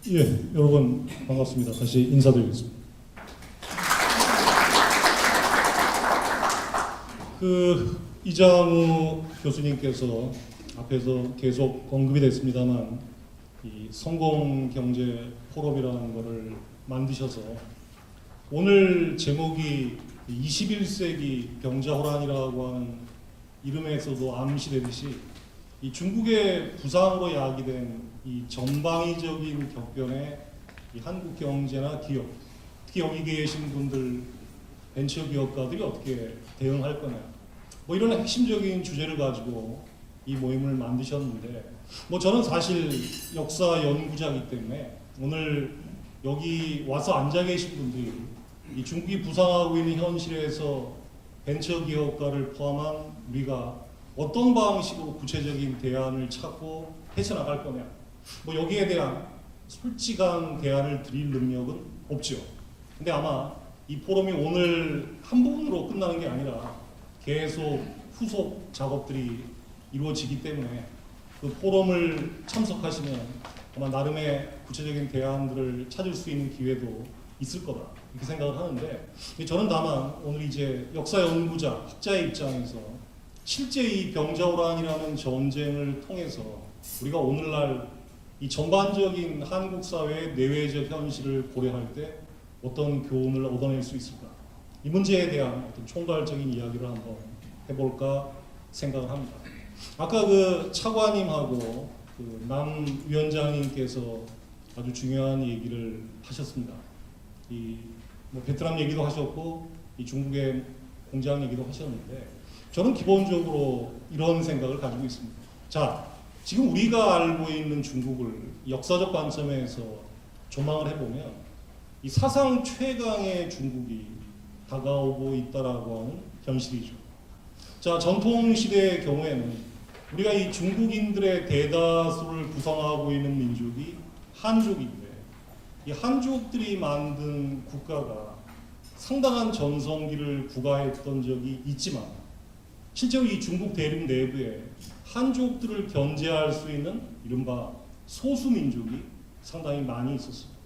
예, 여러분 반갑습니다. 다시 인사드리겠습니다. 이장우 교수님께서 앞에서 계속 언급이 됐습니다만 이 성공경제 포럼이라는 것을 만드셔서 오늘 제목이 21세기 병자호란이라고 하는 이름에서도 암시되듯이 이 중국의 부상으로 야기된 이 전방위적인 격변에 이 한국 경제나 기업, 특히 여기 계신 분들 벤처 기업가들이 어떻게 대응할 거냐, 뭐 이런 핵심적인 주제를 가지고 이 모임을 만드셨는데, 뭐 저는 사실 역사 연구자이기 때문에 오늘 여기 와서 앉아 계신 분들이 이 중국이 부상하고 있는 현실에서 벤처 기업가를 포함한 우리가 어떤 방식으로 구체적인 대안을 찾고 헤쳐나갈 거냐, 뭐 여기에 대한 솔직한 대안을 드릴 능력은 없죠. 근데 아마 이 포럼이 오늘 한 부분으로 끝나는 게 아니라 계속 후속 작업들이 이루어지기 때문에 그 포럼을 참석하시면 아마 나름의 구체적인 대안들을 찾을 수 있는 기회도 있을 거다, 이렇게 생각을 하는데, 저는 다만 오늘 이제 역사 연구자, 학자의 입장에서 실제 이 병자호란이라는 전쟁을 통해서 우리가 오늘날 이 전반적인 한국 사회의 내외적 현실을 고려할 때 어떤 교훈을 얻어낼 수 있을까? 이 문제에 대한 어떤 총괄적인 이야기를 한번 해볼까 생각을 합니다. 아까 그 차관님하고 그 남 위원장님께서 아주 중요한 얘기를 하셨습니다. 이 뭐 베트남 얘기도 하셨고 이 중국의 공장 얘기도 하셨는데, 저는 기본적으로 이런 생각을 가지고 있습니다. 자, 지금 우리가 알고 있는 중국을 역사적 관점에서 조망을 해보면 이 사상 최강의 중국이 다가오고 있다라고 하는 현실이죠. 자, 전통시대의 경우에는 우리가 이 중국인들의 대다수를 구성하고 있는 민족이 한족인데, 이 한족들이 만든 국가가 상당한 전성기를 구가했던 적이 있지만 실제로 이 중국 대륙 내부에 한족들을 견제할 수 있는 이른바 소수민족이 상당히 많이 있었습니다.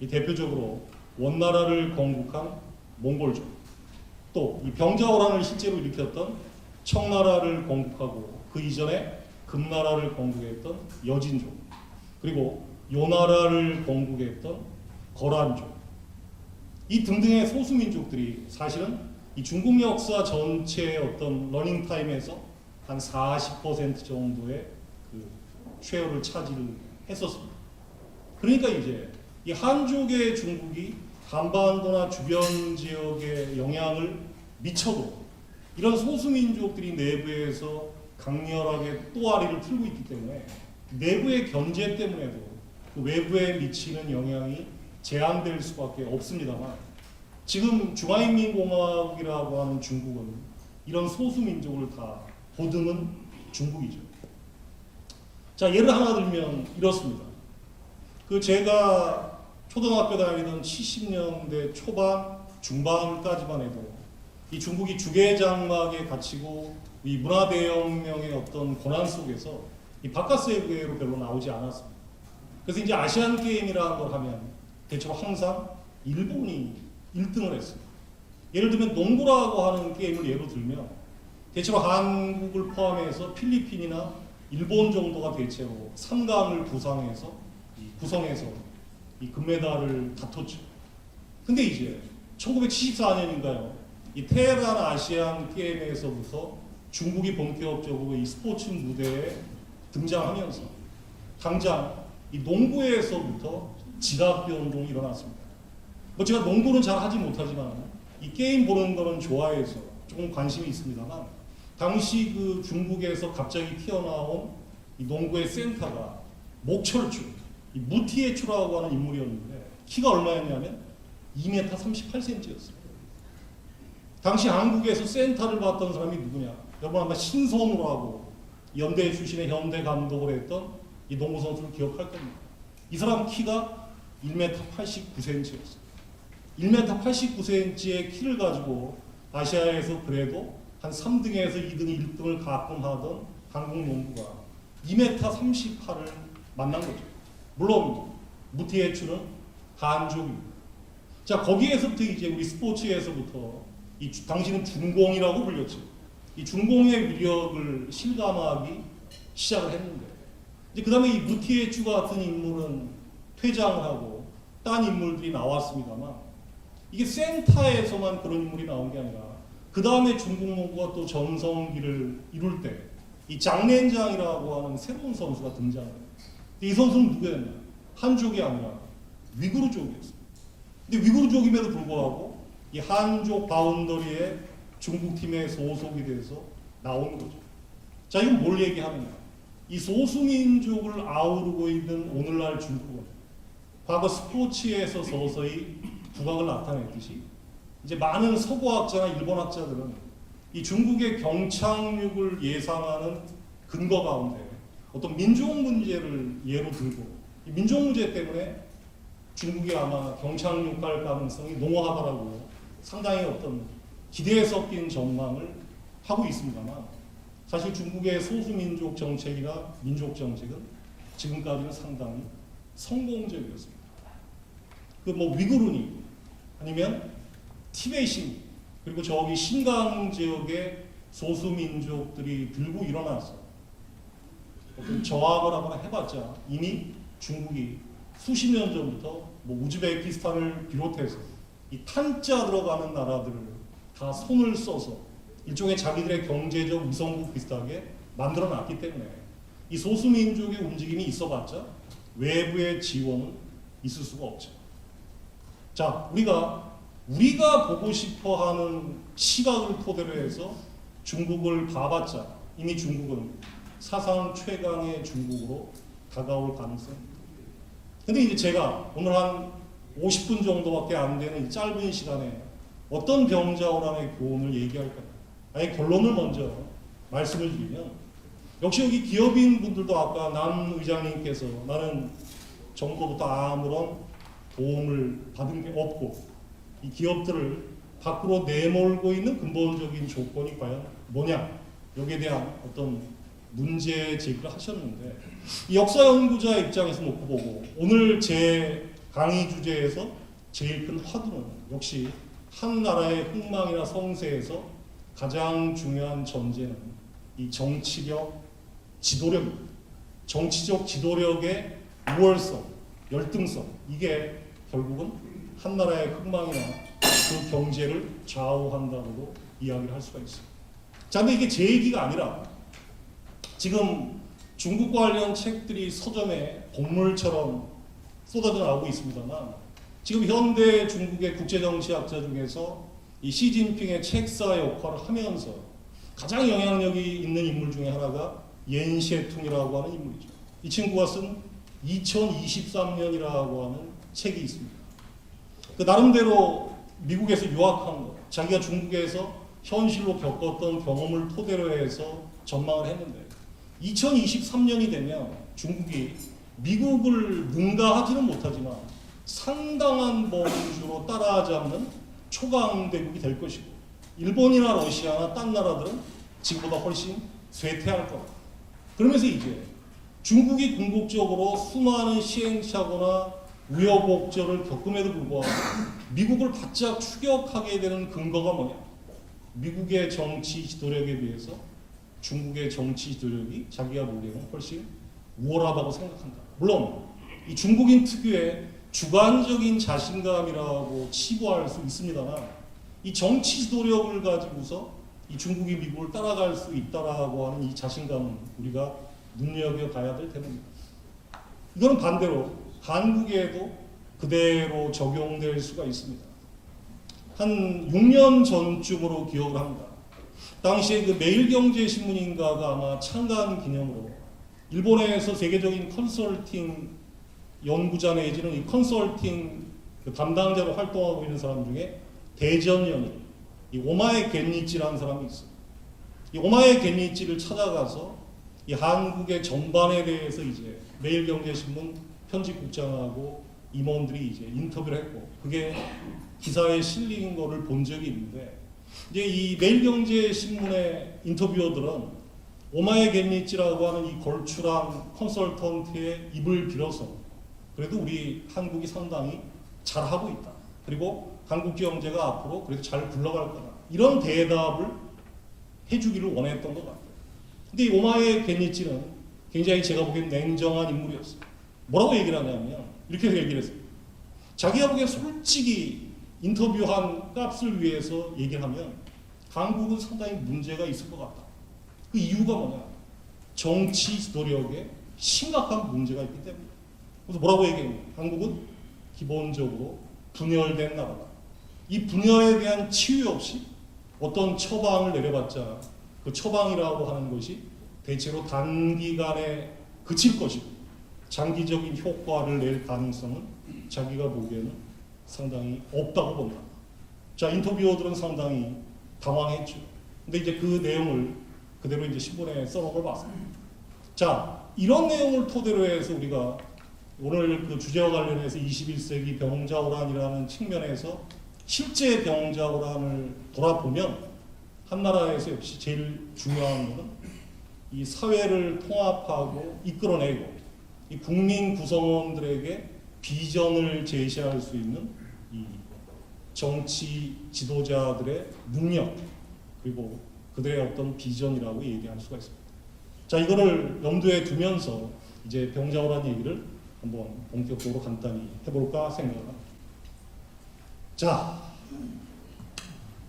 이 대표적으로 원나라를 건국한 몽골족, 또 이 병자호란을 실제로 일으켰던 청나라를 건국하고 그 이전에 금나라를 건국했던 여진족, 그리고 요나라를 건국했던 거란족, 이 등등의 소수민족들이 사실은 이 중국 역사 전체의 어떤 러닝타임에서 한 40% 정도의 그 쉐어를 차지했었습니다. 그러니까 이제 이 한족의 중국이 한반도나 주변 지역에 영향을 미쳐도 이런 소수민족들이 내부에서 강렬하게 또아리를 틀고 있기 때문에 내부의 견제 때문에도 그 외부에 미치는 영향이 제한될 수밖에 없습니다만, 지금 중화인민공화국이라고 하는 중국은 이런 소수민족을 다 보듬은 중국이죠. 자, 예를 하나 들면 이렇습니다. 그 제가 초등학교 다니던 70년대 초반, 중반까지만 해도 이 중국이 주계장막에 갇히고 이 문화대혁명의 어떤 고난 속에서 이 바깥 세계로 별로 나오지 않았습니다. 그래서 이제 아시안 게임이라는 걸 하면 대체로 항상 일본이 1등을 했습니다. 예를 들면 농구라고 하는 게임을 예로 들면 대체로 한국을 포함해서 필리핀이나 일본 정도가 대체로 3강을 구성해서 이 금메달을 다퉜죠. 근데 이제 1974년인가요? 이 테헤란 아시안 게임에서부터 중국이 본격적으로 이 스포츠 무대에 등장하면서 당장 이 농구에서부터 지각비 운동이 일어났습니다. 뭐 제가 농구는 잘 하지 못하지만 이 게임 보는 거는 좋아해서 조금 관심이 있습니다만, 당시 그 중국에서 갑자기 튀어나온 이 농구의 센터가 목철주, 이 무티에추라고 하는 인물이었는데 키가 얼마였냐면 2m 38cm였어요. 당시 한국에서 센터를 봤던 사람이 누구냐? 여러분 아마 신선우라고 연대 출신의 현대 감독을 했던 이 농구 선수를 기억할 겁니다. 이 사람 키가 1m 89cm였어요. 1m 89cm의 키를 가지고 아시아에서 그래도 한 3등에서 2등, 1등을 가끔 하던 한국 농구가 2m 38을 만난 거죠. 물론 무티에추는 한족입니다. 자, 거기에서부터 이제 우리 스포츠에서부터 당신은 중공이라고 불렸죠. 이 중공의 위력을 실감하기 시작을 했는데, 이제 그 다음에 이 무티에추 같은 인물은 퇴장을 하고 딴 인물들이 나왔습니다만, 이게 센터에서만 그런 인물이 나온 게 아니라 그 다음에 중국 농구가 또 전성기를 이룰 때 이 장렌장이라고 하는 새로운 선수가 등장해요. 이 선수는 누구였냐? 한족이 아니라 위구르족이었어요. 근데 위구르족임에도 불구하고 이 한족 바운더리의 중국 팀에 소속이 돼서 나오는 거죠. 자, 이건 뭘 얘기하느냐? 이 소수민족을 아우르고 있는 오늘날 중국은 과거 스포츠에서 서서히 부각을 나타냈듯이 이제 많은 서구학자나 일본학자들은 이 중국의 경착륙을 예상하는 근거 가운데 어떤 민족 문제를 예로 들고, 이 민족 문제 때문에 중국이 아마 경착륙할 가능성이 농후하다라고 상당히 어떤 기대에 섞인 전망을 하고 있습니다만, 사실 중국의 소수민족 정책이나 민족 정책은 지금까지는 상당히 성공적이었습니다. 그 뭐 위구르니 아니면 티베이신, 그리고 저기 신강 지역의 소수민족들이 들고 일어나서 어떤 저항을 하거나 해봤자 이미 중국이 수십 년 전부터 뭐 우즈베키스탄을 비롯해서 이 탄자 들어가는 나라들을 다 손을 써서 일종의 자기들의 경제적 위성국 비슷하게 만들어놨기 때문에 이 소수민족의 움직임이 있어봤자 외부의 지원은 있을 수가 없죠. 자, 우리가 보고 싶어하는 시각을 토대로 해서 중국을 봐봤자 이미 중국은 사상 최강의 중국으로 다가올 가능성이 있습니다. 근데 이제 제가 오늘 한 50분 정도밖에 안 되는 이 짧은 시간에 어떤 병자호란의 교훈을 얘기할까요? 아예 결론을 먼저 말씀을 드리면, 역시 여기 기업인 분들도 아까 남 의장님께서 나는 정부로부터 아무런 도움을 받은 게 없고 이 기업들을 밖으로 내몰고 있는 근본적인 조건이 과연 뭐냐, 여기에 대한 어떤 문제 제기를 하셨는데, 이 역사 연구자 입장에서 놓고 보고 오늘 제 강의 주제에서 제일 큰 화두는 역시 한 나라의 흥망이나 성세에서 가장 중요한 전제는 이 정치력 지도력입니다. 정치적 지도력의 우월성, 열등성, 이게 결국은 한 나라의 흥망이나 그 경제를 좌우한다고 이야기를 할 수가 있습니다. 자, 근데 이게 제 얘기가 아니라 지금 중국 관련 책들이 서점에 본물처럼 쏟아져 나오고 있습니다만, 지금 현대 중국의 국제정치학자 중에서 이 시진핑의 책사 역할을 하면서 가장 영향력이 있는 인물 중에 하나가 옌셰퉁이라고 하는 인물이죠. 이 친구가 쓴 2023년이라고 하는 책이 있습니다. 그 나름대로 미국에서 유학한 거, 자기가 중국에서 현실로 겪었던 경험을 토대로 해서 전망을 했는데, 2023년이 되면 중국이 미국을 능가하지는 못하지만 상당한 범주로 따라잡는 초강대국이 될 것이고, 일본이나 러시아나 딴 나라들은 지금보다 훨씬 쇠퇴할 거다. 그러면서 이제 중국이 궁극적으로 수많은 시행착오나 우여곡절을 겪음에도 불구하고 미국을 바짝 추격하게 되는 근거가 뭐냐? 미국의 정치 지도력에 비해서 중국의 정치 지도력이 자기가 보기에는 훨씬 우월하다고 생각한다. 물론 이 중국인 특유의 주관적인 자신감이라고 치부할 수 있습니다만, 이 정치 지도력을 가지고서 이 중국이 미국을 따라갈 수 있다라고 하는 이 자신감은 우리가 눈여겨봐야 될 테입니다. 이거는 반대로 한국에도 그대로 적용될 수가 있습니다. 한 6년 전쯤으로 기억을 합니다. 당시에 그 매일경제신문인가가 아마 창간 기념으로 일본에서 세계적인 컨설팅 연구자 내지는 이 컨설팅 그 담당자로 활동하고 있는 사람 중에 대전연이 이 오마에 겐니치라는 사람이 있어요. 이 오마에 겐니치를 찾아가서 이 한국의 전반에 대해서 이제 매일경제신문 편집국장하고 임원들이 이제 인터뷰를 했고, 그게 기사에 실린 거를 본 적이 있는데, 이제 이 매일경제신문의 인터뷰어들은 오마에 겐니치라고 하는 이 걸출한 컨설턴트의 입을 빌어서 그래도 우리 한국이 상당히 잘하고 있다. 그리고 한국 경제가 앞으로 그래도 잘 굴러갈 거다. 이런 대답을 해주기를 원했던 것 같아요. 근데 이 오마에 겐니치는 굉장히 제가 보기엔 냉정한 인물이었어요. 뭐라고 얘기를 하냐면 이렇게 얘기를 했어요. 자기가 보기엔 솔직히 인터뷰한 값을 위해서 얘기를 하면 한국은 상당히 문제가 있을 것 같다. 그 이유가 뭐냐? 정치 지도력에 심각한 문제가 있기 때문에. 그래서 뭐라고 얘기했냐? 한국은 기본적으로 분열된 나라다. 이 분열에 대한 치유 없이 어떤 처방을 내려봤자 그 처방이라고 하는 것이 대체로 단기간에 그칠 것이고 장기적인 효과를 낼 가능성은 자기가 보기에는 상당히 없다고 본다. 자, 인터뷰어들은 상당히 당황했죠. 근데 이제 그 내용을 그대로 이제 신문에 써놓은 걸 봤습니다. 자, 이런 내용을 토대로 해서 우리가 오늘 그 주제와 관련해서 21세기 병자호란이라는 측면에서 실제 병자호란을 돌아보면 한 나라에서 역시 제일 중요한 것은 이 사회를 통합하고 이끌어내고 이 국민 구성원들에게 비전을 제시할 수 있는 이 정치 지도자들의 능력 그리고 그들의 어떤 비전이라고 얘기할 수가 있습니다. 자, 이거를 염두에 두면서 이제 병자호란 얘기를 한번 본격적으로 간단히 해볼까 생각합니다. 자,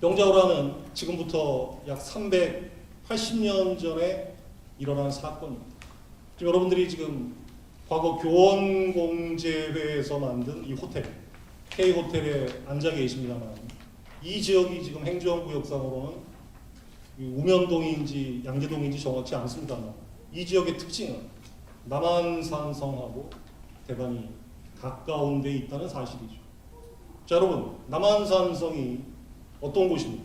병자호란은 지금부터 약 380년 전에 일어난 사건입니다. 지금 여러분들이 지금 과거 교원공제회에서 만든 이 호텔, K호텔에 앉아 계십니다만 이 지역이 지금 행정구역상으로는 우면동인지 양재동인지 정확치 않습니다만 이 지역의 특징은 남한산성하고 대단히 가까운 데 있다는 사실이죠. 자, 여러분, 남한산성이 어떤 곳입니까?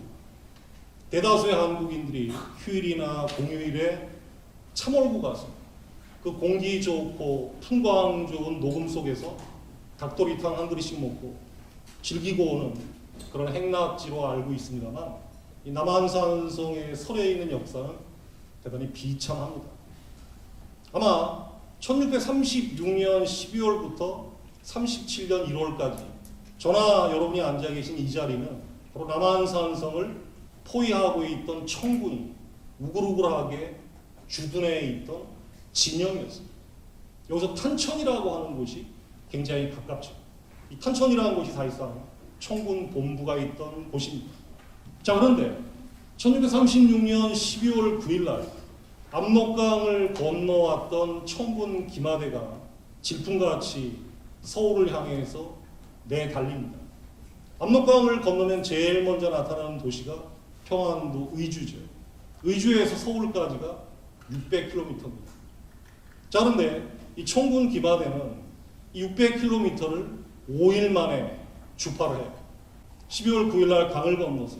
대다수의 한국인들이 휴일이나 공휴일에 차 몰고 가서 그 공기 좋고 풍광 좋은 녹음 속에서 닭도리탕 한 그릇씩 먹고 즐기고 오는 그런 행락지로 알고 있습니다만 이 남한산성의 설에 있는 역사는 대단히 비참합니다. 아마 1636년 12월부터 37년 1월까지 저나 여러분이 앉아 계신 이 자리는 바로 남한산성을 포위하고 있던 청군이 우글우글하게 주둔해 있던 진영이었습니다. 여기서 탄천이라고 하는 곳이 굉장히 가깝죠. 이 탄천이라는 곳이 사실상 청군 본부가 있던 곳입니다. 자, 그런데 1636년 12월 9일 날 압록강을 건너왔던 청군 기마대가 질풍같이 서울을 향해서 내달립니다. 압록강을 건너면 제일 먼저 나타나는 도시가 평안도 의주죠. 의주에서 서울까지가 600km입니다. 자, 그런데 이 청군 기마대는 이 600km를 5일 만에 주파를 해요. 12월 9일 날 강을 건너서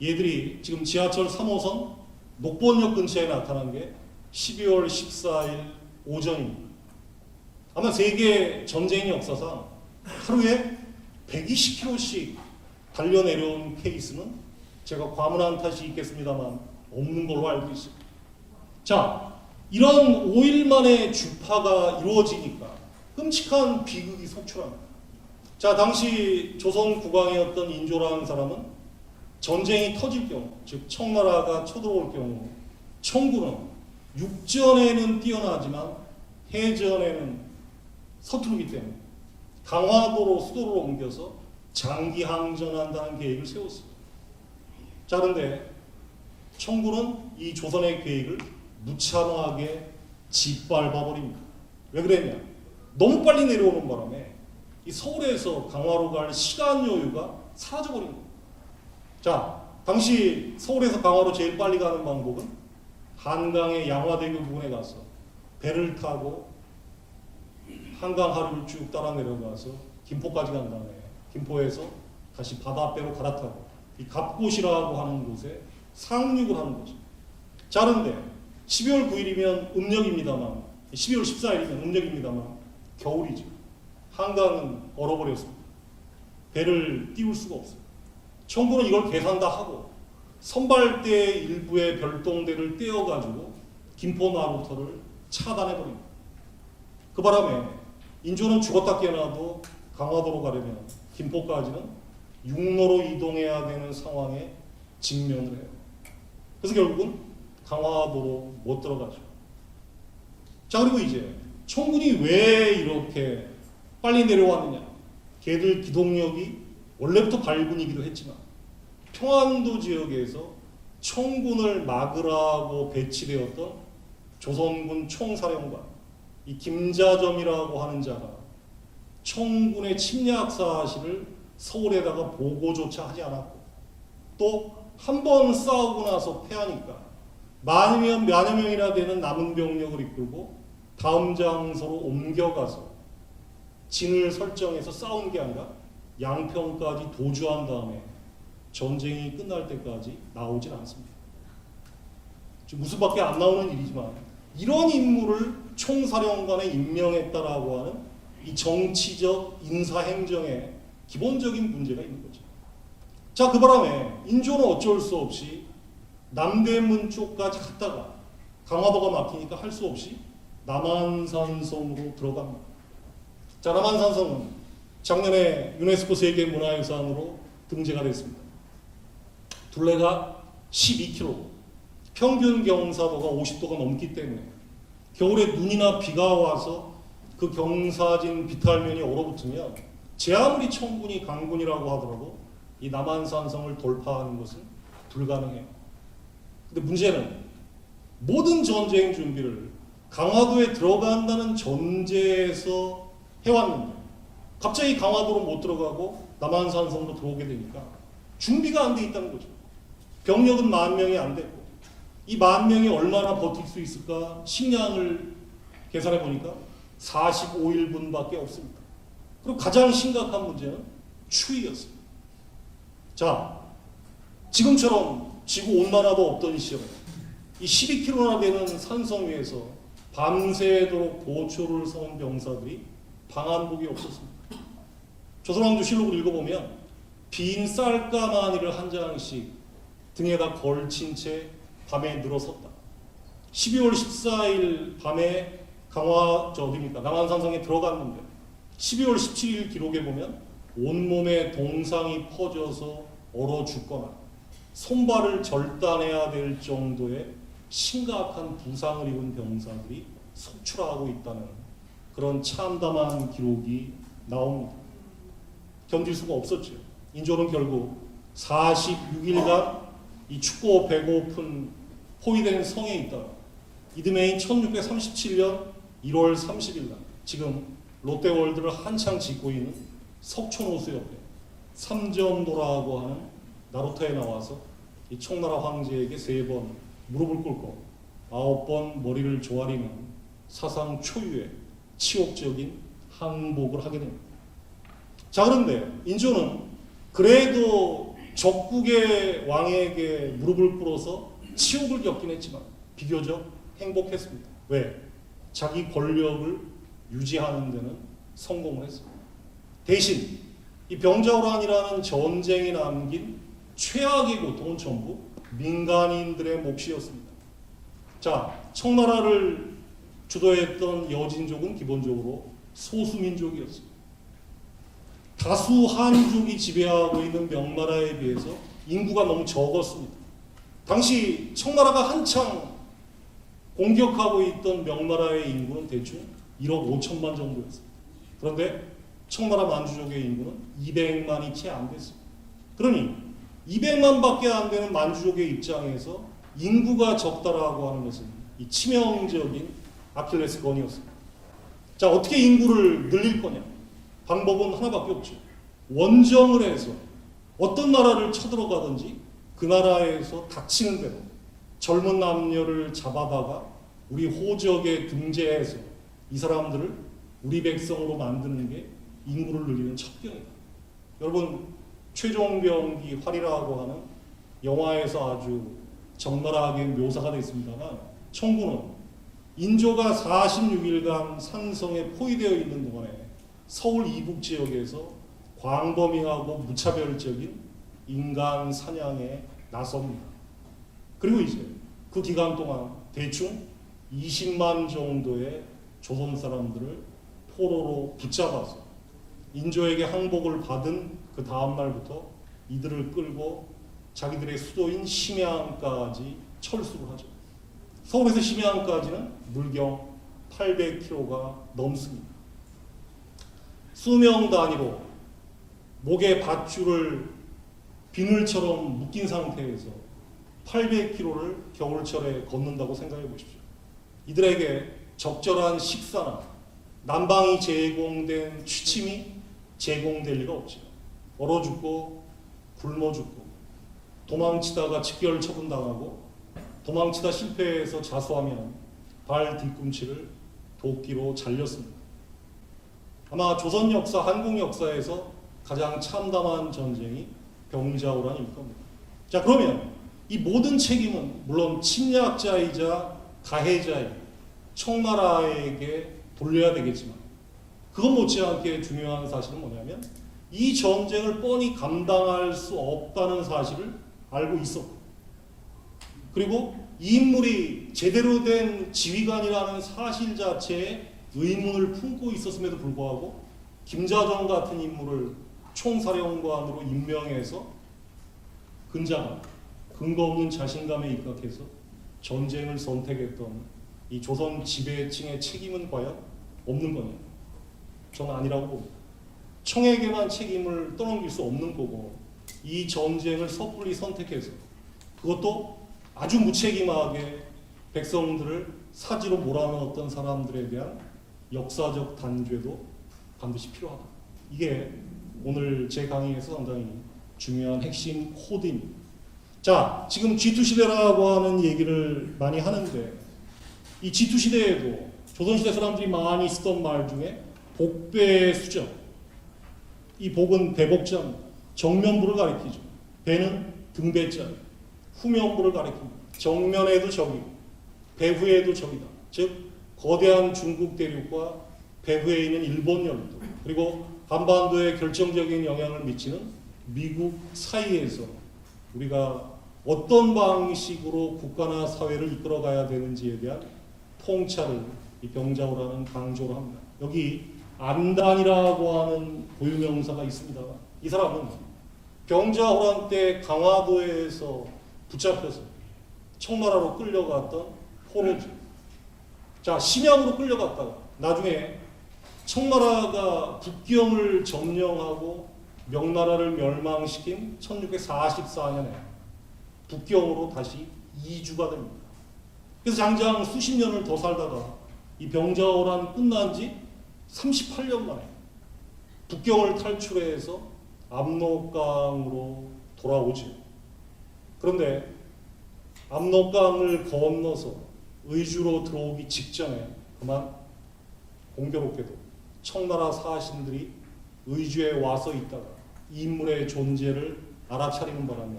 얘들이 지금 지하철 3호선 녹본역 근처에 나타난 게 12월 14일 오전입니다. 아마 세계 전쟁 역사상 하루에 120km씩 달려 내려온 케이스는 제가 과문한 탓이 있겠습니다만 없는 걸로 알고 있습니다. 자, 이런 5일 만에 주파가 이루어지니까 끔찍한 비극이 속출합니다. 자, 당시 조선 국왕이었던 인조라는 사람은 전쟁이 터질 경우, 즉 청나라가 쳐들어올 경우 청군은 육전에는 뛰어나지만 해전에는 서투르기 때문에 강화도로 수도로 옮겨서 장기 항전한다는 계획을 세웠습니다. 자, 그런데 청군은 이 조선의 계획을 무참하게 짓밟아버립니다. 왜 그랬냐? 너무 빨리 내려오는 바람에 이 서울에서 강화로 갈 시간 여유가 사라져버린 겁니다. 자, 당시 서울에서 강화로 제일 빨리 가는 방법은 한강의 양화대교 부근에 가서 배를 타고 한강 하류를 쭉 따라 내려가서 김포까지 간 다음에 김포에서 다시 바다배로 갈아타고 이 갑곶이라고 하는 곳에 상륙을 하는 거죠. 자, 그런데 12월 9일이면 음력입니다만 12월 14일이면 음력입니다만 겨울이죠. 한강은 얼어버렸습니다. 배를 띄울 수가 없어요. 청군은 이걸 계산 다 하고 선발대 일부의 별동대를 떼어가지고 김포 나루터를 차단해버립니다. 그 바람에 인조는 죽었다 깨어나도 강화도로 가려면 김포까지는 육로로 이동해야 되는 상황에 직면을 해요. 그래서 결국은 강화도로 못 들어가죠. 자, 그리고 이제 청군이 왜 이렇게 빨리 내려왔느냐. 걔들 기동력이 원래부터 발군이기도 했지만 평안도 지역에서 청군을 막으라고 배치되었던 조선군 총사령관 이 김자점이라고 하는 자가 청군의 침략 사실을 서울에다가 보고조차 하지 않았고 또 한 번 싸우고 나서 패하니까 만여 명이나 되는 남은 병력을 이끌고 다음 장소로 옮겨가서 진을 설정해서 싸운 게 아니라 양평까지 도주한 다음에 전쟁이 끝날 때까지 나오진 않습니다. 지금 무수밖에 안 나오는 일이지만 이런 인물을 총사령관에 임명했다라고 하는 이 정치적 인사행정에 기본적인 문제가 있는 거죠. 자, 그 바람에 인조는 어쩔 수 없이 남대문 쪽까지 갔다가 강화도가 막히니까 할 수 없이 남한산성으로 들어갑니다. 자, 남한산성은 작년에 유네스코 세계문화유산으로 등재가 됐습니다. 둘레가 12km, 평균 경사도가 50도가 넘기 때문에 겨울에 눈이나 비가 와서 그 경사진 비탈면이 얼어붙으면 제 아무리 청군이 강군이라고 하더라도 이 남한산성을 돌파하는 것은 불가능해요. 근데 문제는 모든 전쟁 준비를 강화도에 들어간다는 전제에서 해왔는데 갑자기 강화도로 못 들어가고 남한산성으로 들어오게 되니까 준비가 안 돼 있다는 거죠. 병력은 10,000명이 안 됐고 이 10,000명이 얼마나 버틸 수 있을까 식량을 계산해 보니까 45일분밖에 없습니다. 그리고 가장 심각한 문제는 추위였습니다. 자, 지금처럼 지구 온난화도 없던 시절에 이 12km나 되는 산성 위에서 밤새도록 보초를 서온 병사들이 방한복이 없었습니다. 조선왕조실록을 읽어보면 빈 쌀가마니를 한 장씩 등에다 걸친 채 밤에 늘어섰다. 12월 14일 밤에 남한산성에 들어갔는데 12월 17일 기록에 보면 온몸에 동상이 퍼져서 얼어 죽거나 손발을 절단해야 될 정도의 심각한 부상을 입은 병사들이 속출하고 있다는 그런 참담한 기록이 나옵니다. 견딜 수가 없었죠. 인조는 결국 46일간 이 춥고 배고픈 포위된 성에 있다가 이듬해인 1637년 1월 30일 날 지금 롯데월드를 한창 짓고 있는 석촌호수 옆에 삼점도라고 하는 나루터에 나와서 이 청나라 황제에게 3번 무릎을 꿇고 9번 머리를 조아리는 사상 초유의 치욕적인 항복을 하게 됩니다. 자, 그런데 인조는 그래도 적국의 왕에게 무릎을 꿇어서 치욕을 겪긴 했지만 비교적 행복했습니다. 왜? 자기 권력을 유지하는 데는 성공을 했습니다. 대신 이 병자호란이라는 전쟁이 남긴 최악의 고통은 전부 민간인들의 몫이었습니다. 자, 청나라를 주도했던 여진족은 기본적으로 소수민족이었습니다. 다수 한족이 지배하고 있는 명나라에 비해서 인구가 너무 적었습니다. 당시 청나라가 한창 공격하고 있던 명나라의 인구는 대충 1억 5천만 정도였습니다. 그런데 청나라 만주족의 인구는 200만이 채 안 됐습니다. 그러니 200만밖에 안 되는 만주족의 입장에서 인구가 적다라고 하는 것은 이 치명적인 아킬레스건이었습니다. 자, 어떻게 인구를 늘릴 거냐? 방법은 하나밖에 없죠. 원정을 해서 어떤 나라를 쳐들어가든지 그 나라에서 닥치는 대로 젊은 남녀를 잡아다가 우리 호적에 등재해서 이 사람들을 우리 백성으로 만드는 게 인구를 늘리는 첩경이다. 여러분, 최종병기 활이라고 하는 영화에서 아주 적나라하게 묘사가 되어 있습니다만 청군은 인조가 46일간 산성에 포위되어 있는 동안에 서울 이북 지역에서 광범위하고 무차별적인 인간 사냥에 나섭니다. 그리고 이제 그 기간 동안 대충 20만 정도의 조선 사람들을 포로로 붙잡아서 인조에게 항복을 받은 그 다음 날부터 이들을 끌고 자기들의 수도인 심양까지 철수를 하죠. 서울에서 심양까지는 물경 800km가 넘습니다. 수명 단위로 목에 밧줄을 비늘처럼 묶인 상태에서 800km를 겨울철에 걷는다고 생각해 보십시오. 이들에게 적절한 식사나 난방이 제공된 취침이 제공될 리가 없죠. 얼어 죽고 굶어 죽고 도망치다가 직결 처분당하고 도망치다 실패해서 자수하면 발 뒤꿈치를 도끼로 잘렸습니다. 아마 조선 역사, 한국 역사에서 가장 참담한 전쟁이 병자호란일 겁니다. 자, 그러면 이 모든 책임은 물론 침략자이자 가해자인 청나라에게 돌려야 되겠지만 그것 못지않게 중요한 사실은 뭐냐면 이 전쟁을 뻔히 감당할 수 없다는 사실을 알고 있었고 그리고 이 인물이 제대로 된 지휘관이라는 사실 자체에 의문을 품고 있었음에도 불구하고 김자정 같은 인물을 총사령관으로 임명해서 근자감, 근거 없는 자신감에 입각해서 전쟁을 선택했던 이 조선 지배층의 책임은 과연 없는 거냐? 저는 아니라고 봅니다. 청에게만 책임을 떠넘길 수 없는 거고 이 전쟁을 섣불리 선택해서 그것도 아주 무책임하게 백성들을 사지로 몰아넣었던 사람들에 대한 역사적 단죄도 반드시 필요하다. 이게 오늘 제 강의에서 상당히 중요한 핵심 코드입니다. 자, 지금 G2 시대라고 하는 얘기를 많이 하는데 이 G2 시대에도 조선시대 사람들이 많이 쓰던 말 중에 복배수정, 이 복은 배복자입니다. 정면부를 가리키죠. 배는 등배자, 후면부를 가리킵니다. 정면에도 적이고 배후에도 적이다. 즉 거대한 중국 대륙과 배후에 있는 일본 열도 그리고 한반도에 결정적인 영향을 미치는 미국 사이에서 우리가 어떤 방식으로 국가나 사회를 이끌어가야 되는지에 대한 통찰을 이 병자호란은 강조를 합니다. 여기 안단이라고 하는 고유명사가 있습니다. 이 사람은 병자호란 때 강화도에서 붙잡혀서 청나라로 끌려갔던 포로죠. 자, 심양으로 끌려갔다가 나중에 청나라가 북경을 점령하고 명나라를 멸망시킨 1644년에 북경으로 다시 이주가 됩니다. 그래서 장장 수십 년을 더 살다가 이 병자호란 끝난 지 38년 만에 북경을 탈출해서 압록강으로 돌아오죠. 그런데 압록강을 건너서 의주로 들어오기 직전에 그만 공교롭게도 청나라 사신들이 의주에 와서 있다가 이 인물의 존재를 알아차리는 바람에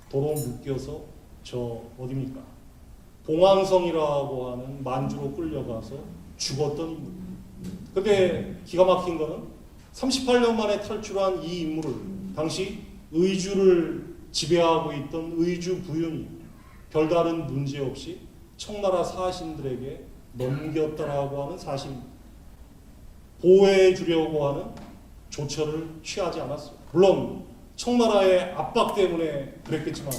도로 묶여서 저 어디입니까? 봉황성이라고 하는 만주로 끌려가서 죽었던 인물. 근데 기가 막힌 거는 38년 만에 탈출한 이 인물을 당시 의주를 지배하고 있던 의주 부윤이 별다른 문제 없이 청나라 사신들에게 넘겼다라고 하는 사실입니다. 보호해 주려고 하는 조처를 취하지 않았어요. 물론 청나라의 압박 때문에 그랬겠지만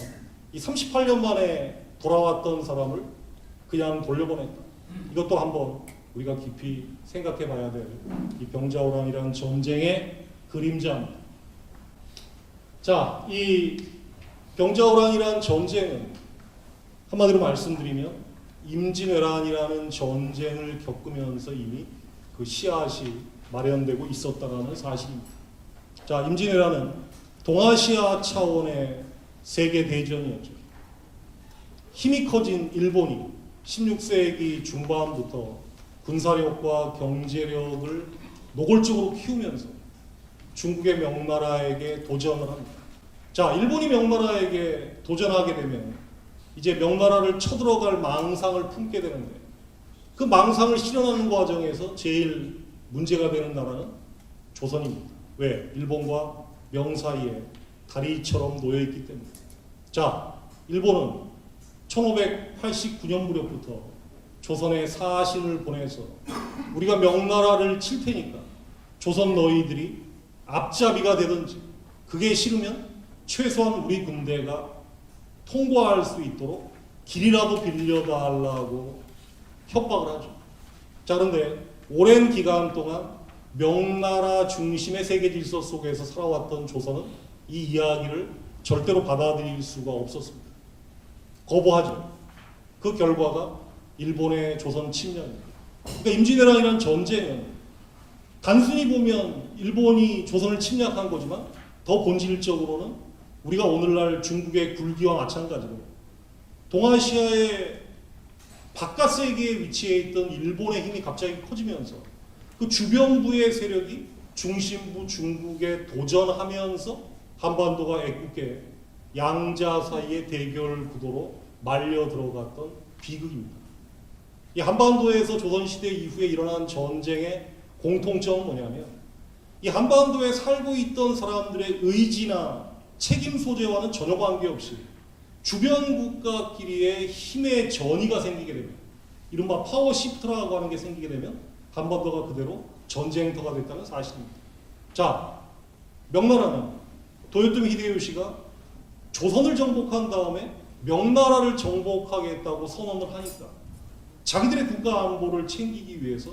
이 38년 만에 돌아왔던 사람을 그냥 돌려보냈다. 이것도 한번 우리가 깊이 생각해 봐야 될 이 병자호란이라는 전쟁의 그림자입니다. 자, 이 병자호란이라는 전쟁은 한마디로 말씀드리면 임진왜란이라는 전쟁을 겪으면서 이미 그 씨앗이 마련되고 있었다는 사실입니다. 자, 임진왜란은 동아시아 차원의 세계 대전이었죠. 힘이 커진 일본이 16세기 중반부터 군사력과 경제력을 노골적으로 키우면서 중국의 명나라에게 도전을 합니다. 자, 일본이 명나라에게 도전하게 되면 이제 명나라를 쳐들어갈 망상을 품게 되는데 그 망상을 실현하는 과정에서 제일 문제가 되는 나라는 조선입니다. 왜? 일본과 명 사이에 다리처럼 놓여있기 때문에. 자, 일본은 1589년 무렵부터 조선에 사신을 보내서 우리가 명나라를 칠 테니까 조선 너희들이 앞잡이가 되든지, 그게 싫으면 최소한 우리 군대가 통과할 수 있도록 길이라도 빌려달라고 협박을 하죠. 자, 그런데 오랜 기간 동안 명나라 중심의 세계 질서 속에서 살아왔던 조선은 이 이야기를 절대로 받아들일 수가 없었습니다. 거부하죠. 그 결과가 일본의 조선 침략입니다. 그러니까 임진왜란이라는 전쟁은 단순히 보면 일본이 조선을 침략한 거지만 더 본질적으로는 우리가 오늘날 중국의 굴기와 마찬가지로 동아시아의 바깥 세계에 위치해 있던 일본의 힘이 갑자기 커지면서 그 주변부의 세력이 중심부 중국에 도전하면서 한반도가 애꿎게 양자 사이의 대결 구도로 말려 들어갔던 비극입니다. 이 한반도에서 조선시대 이후에 일어난 전쟁의 공통점은 뭐냐면 이 한반도에 살고 있던 사람들의 의지나 책임 소재와는 전혀 관계없이 주변 국가끼리의 힘의 전이가 생기게 되면, 이른바 파워 시프트라고 하는 게 생기게 되면 한반도가 그대로 전쟁터가 됐다는 사실입니다. 자, 명나라는 도요토미 히데요시가 조선을 정복한 다음에 명나라를 정복하겠다고 선언을 하니까 자기들의 국가 안보를 챙기기 위해서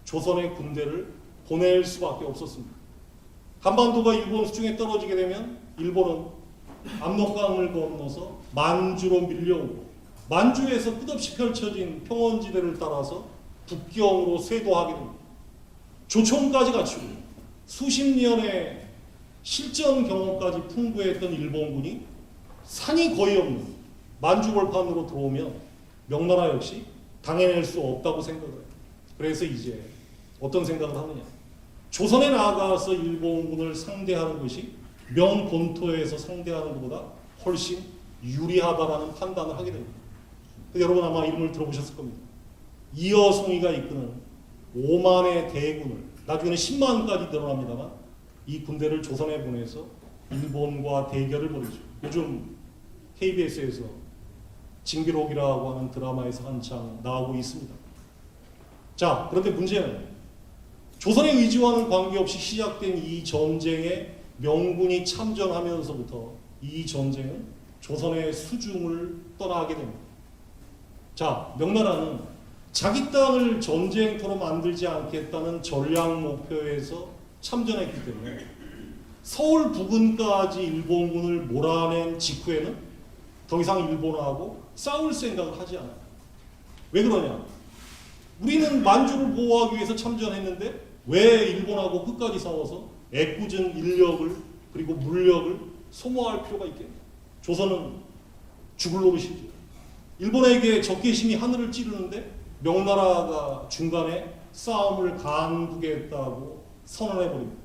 조선의 군대를 보낼 수밖에 없었습니다. 한반도가 일본 수중에 떨어지게 되면 일본은 압록강을 건너서 만주로 밀려오고, 만주에서 끝없이 펼쳐진 평원지대를 따라서 북경으로 쇄도하게 됩니다. 조총까지 갖추고 수십 년의 실전 경험까지 풍부했던 일본군이 산이 거의 없는 만주골판으로 들어오면 명나라 역시 당해낼 수 없다고 생각을 해요. 그래서 이제 어떤 생각을 하느냐, 조선에 나아가서 일본군을 상대하는 것이 명본토에서 상대하는 것보다 훨씬 유리하다라는 판단을 하게 됩니다. 여러분 아마 이름을 들어보셨을 겁니다. 이어송이가 이끄는 5만의 대군을, 나중에는 10만까지 늘어납니다만, 이 군대를 조선에 보내서 일본과 대결을 벌이죠. 요즘 KBS에서 징비록이라고 하는 드라마에서 한창 나오고 있습니다. 자, 그런데 문제는 조선의 의지와는 관계없이 시작된 이 전쟁에 명군이 참전하면서부터 이 전쟁은 조선의 수중을 떠나게 됩니다. 자, 명나라는 자기 땅을 전쟁터로 만들지 않겠다는 전략 목표에서 참전했기 때문에 서울 부근까지 일본군을 몰아낸 직후에는 더 이상 일본하고 싸울 생각을 하지 않아요. 왜 그러냐? 우리는 만주를 보호하기 위해서 참전했는데 왜 일본하고 끝까지 싸워서 애꿎은 인력을 그리고 물력을 소모할 필요가 있겠냐? 조선은 죽을 노릇이죠. 일본에게 적개심이 하늘을 찌르는데 명나라가 중간에 싸움을 간두겠다고 선언해버립니다.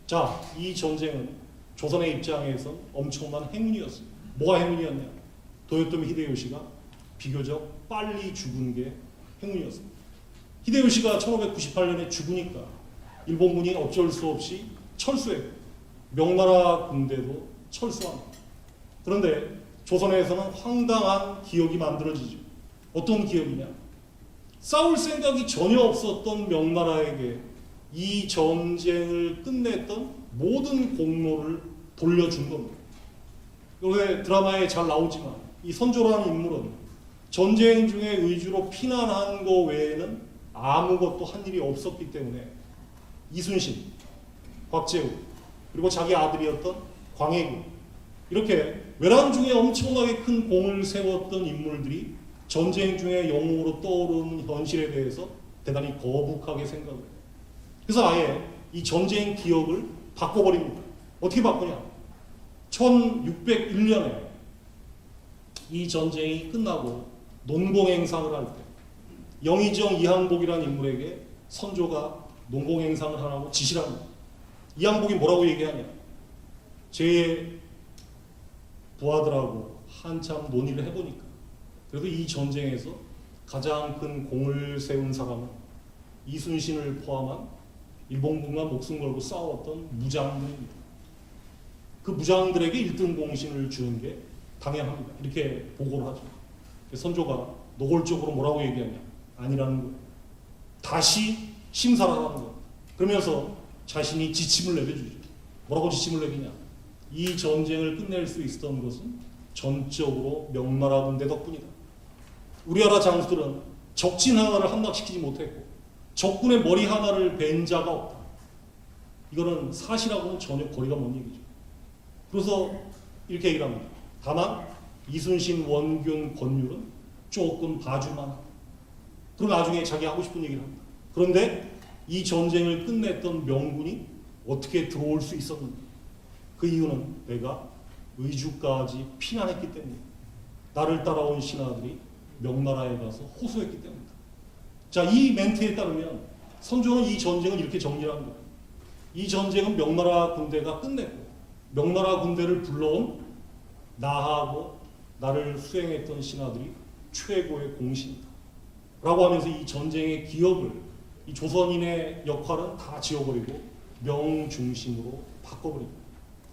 자, 이 전쟁은 조선의 입장에서 엄청난 행운이었습니다. 뭐가 행운이었냐? 도요토미 히데요시가 비교적 빨리 죽은 게 행운이었습니다. 히데요시가 1598년에 죽으니까 일본군이 어쩔 수 없이 철수했고 명나라 군대도 철수합니다. 그런데 조선에서는 황당한 기억이 만들어지죠. 어떤 기억이냐? 싸울 생각이 전혀 없었던 명나라에게 이 전쟁을 끝냈던 모든 공로를 돌려준 겁니다. 왜 드라마에 잘 나오지만 이 선조라는 인물은 전쟁 중에 의주로 피난한 거 외에는 아무것도 한 일이 없었기 때문에 이순신, 곽재우, 그리고 자기 아들이었던 광해군, 이렇게 외란 중에 엄청나게 큰 공을 세웠던 인물들이 전쟁 중에 영웅으로 떠오르는 현실에 대해서 대단히 거북하게 생각을 해요. 그래서 아예 이 전쟁 기억을 바꿔버립니다. 어떻게 바꾸냐? 1601년에 이 전쟁이 끝나고 논공행상을 할 때 영의정 이항복이라는 인물에게 선조가 논공행상을 하라고 지시를 합니다. 이항복이 뭐라고 얘기하냐? 제 부하들하고 한참 논의를 해보니까 그래도 이 전쟁에서 가장 큰 공을 세운 사람은 이순신을 포함한 일본군과 목숨 걸고 싸웠던 무장들입니다. 그 무장들에게 1등 공신을 주는 게 당연합니다. 이렇게 보고를 하죠. 선조가 노골적으로 뭐라고 얘기하냐? 아니라는 거예요. 다시 심사를 하는 겁니다. 그러면서 자신이 지침을 내려주죠. 뭐라고 지침을 내리냐? 이 전쟁을 끝낼 수 있었던 것은 전적으로 명나라 군대 덕분이다. 우리나라 장수들은 적진 하나를 함락시키지 못했고 적군의 머리 하나를 벤 자가 없다. 이거는 사실하고는 전혀 거리가 먼 얘기죠. 그래서 이렇게 얘기를 합니다. 다만 이순신, 원균, 권율은 조금 봐줄만 하다. 그리고 나중에 자기 하고 싶은 얘기를 합니다. 그런데 이 전쟁을 끝냈던 명군이 어떻게 들어올 수 있었는가? 그 이유는 내가 의주까지 피난했기 때문이다. 나를 따라온 신하들이 명나라에 가서 호소했기 때문이다. 자, 이 멘트에 따르면 선조는 이 전쟁을 이렇게 정리한 거예요. 이 전쟁은 명나라 군대가 끝냈고 명나라 군대를 불러온 나하고 나를 수행했던 신하들이 최고의 공신이다. 라고 하면서 이 전쟁의 기억을 이 조선인의 역할은 다 지워버리고 명중심으로 바꿔버립니다.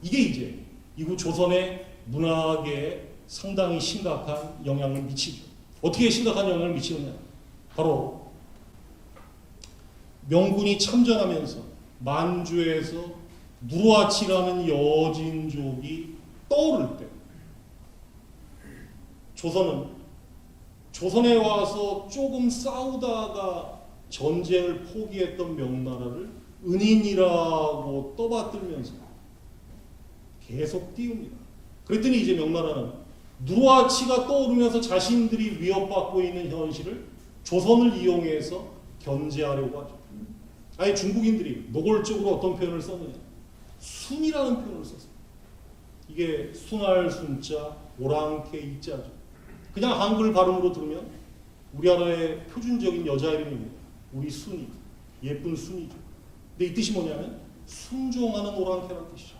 이게 이제 이후 조선의 문학에 상당히 심각한 영향을 미치죠. 어떻게 심각한 영향을 미치느냐? 바로 명군이 참전하면서 만주에서 누르하치라는 여진족이 떠오를 때 조선에 와서 조금 싸우다가 전쟁을 포기했던 명나라를 은인이라고 떠받들면서 계속 띄웁니다. 그랬더니 이제 명나라는 누르하치가 떠오르면서 자신들이 위협받고 있는 현실을 조선을 이용해서 견제하려고 하죠. 아예 중국인들이 노골적으로 어떤 표현을 썼느냐? 순이라는 표현을 썼어요. 이게 순할 순자, 오랑캐 이자죠. 그냥 한글 발음으로 들으면 우리나라의 표준적인 여자 이름입니다. 우리 순이, 예쁜 순이죠. 근데 이 뜻이 뭐냐면 순종하는 오랑캐라는 뜻이죠.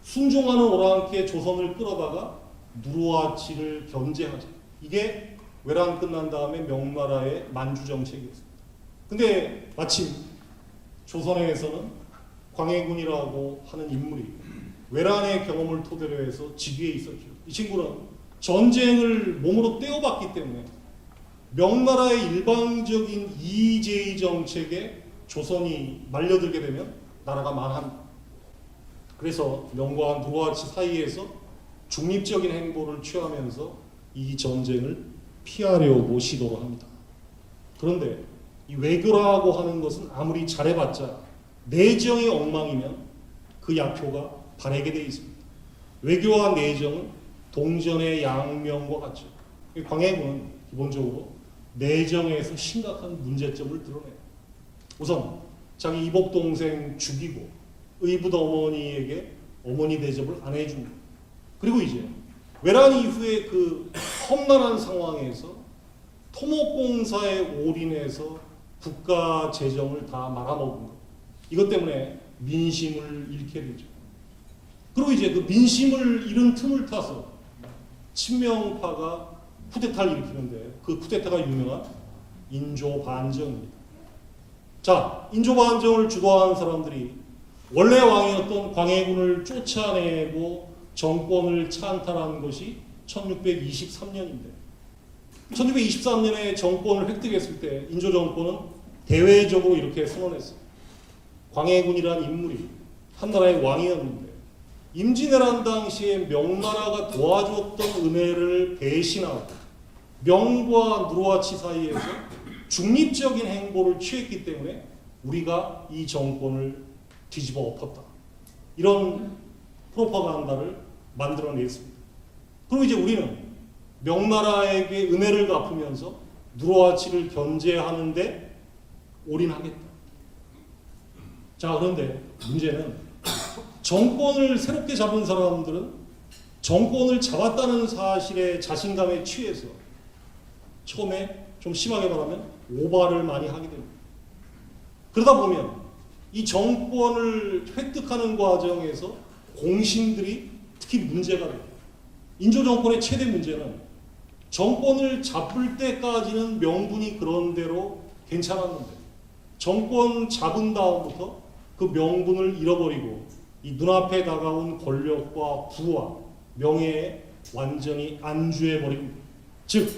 순종하는 오랑캐 조선을 끌어다가 누르하치를 견제하자. 이게 외란 끝난 다음에 명나라의 만주 정책이었습니다. 근데 마침 조선에서는 광해군이라고 하는 인물이 외란의 경험을 토대로 해서 직위에 있었죠. 이 친구는 전쟁을 몸으로 떼어봤기 때문에 명나라의 일방적인 이재희 정책에 조선이 말려들게 되면 나라가 망합니다. 그래서 명과 누르하치 사이에서 중립적인 행보를 취하면서 이 전쟁을 피하려고 시도를 합니다. 그런데 이 외교라고 하는 것은 아무리 잘해봤자 내정이 엉망이면 그 약효가 바래게 되어 있습니다. 외교와 내정은 동전의 양면과 같죠. 광해군은 기본적으로 내정에서 심각한 문제점을 드러내요. 우선 자기 이복 동생 죽이고 의붓 어머니에게 어머니 대접을 안 해줍니다. 그리고 이제 외란 이후에 그 험난한 상황에서 토목공사에 올인해서 국가 재정을 다 말아먹은 것. 이것 때문에 민심을 잃게 되죠. 그리고 이제 그 민심을 잃은 틈을 타서 친명파가 쿠데타를 일으키는데 그 쿠데타가 유명한 인조반정입니다. 자, 인조반정을 주도한 사람들이 원래 왕이었던 광해군을 쫓아내고 정권을 찬탈한 것이 1623년인데 1623년에 정권을 획득했을 때 인조 정권은 대외적으로 이렇게 선언했어요. 광해군이라는 인물이 한나라의 왕이었는데 임진왜란 당시에 명나라가 도와줬던 은혜를 배신하고 명과 누르하치 사이에서 중립적인 행보를 취했기 때문에 우리가 이 정권을 뒤집어 엎었다. 이런 프로파간다를 만들어냈습니다. 그럼 이제 우리는 명나라에게 은혜를 갚으면서 누르하치를 견제하는데 올인하겠다. 자, 그런데 문제는 정권을 새롭게 잡은 사람들은 정권을 잡았다는 사실에 자신감에 취해서 처음에 좀 심하게 말하면 오바를 많이 하게 됩니다. 그러다 보면 이 정권을 획득하는 과정에서 공신들이 특히 문제가 돼요. 인조 정권의 최대 문제는 정권을 잡을 때까지는 명분이 그런 대로 괜찮았는데 정권 잡은 다음부터 그 명분을 잃어버리고 이 눈앞에 다가온 권력과 부와 명예에 완전히 안주해버립니다. 즉